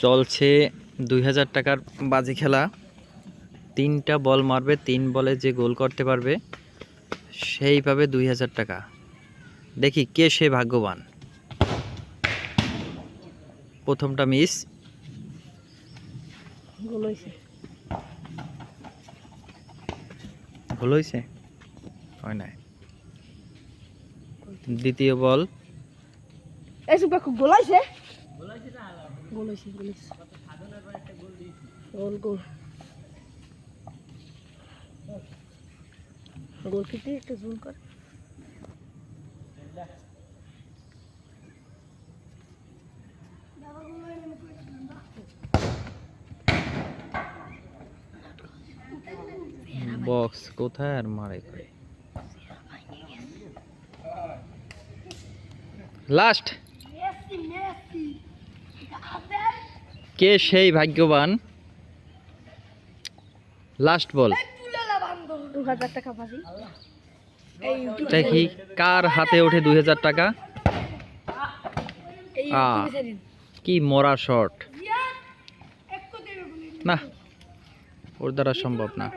চলছে 2000 টাকার বাজি খেলা। 3টা বল মারবে, 3 বলে যে গোল করতে পারবে সেই পাবে 2000 টাকা। দেখি কে সে ভাগ্যবান। প্রথমটা মিস, গোল হইছে। গোল হইছে, হয় নাই। দ্বিতীয় বল, এই সুপা গোল হইছে, গোল হইছে না, গোল হইছে, গোল হইছে, সাধনার পর একটা গোল দিয়েছে, গোল গোল গোল কিতে একটু জুম কর। বক্স কোথায় আর মারে করে। লাস্ট, কে সেই ভাগ্যবান। লাস্ট বল, 2000 টাকা বাজি। দেখি কার হাতে ওঠে 2000 টাকা। কি মরা শট, না ওর দ্বারা সম্ভব না।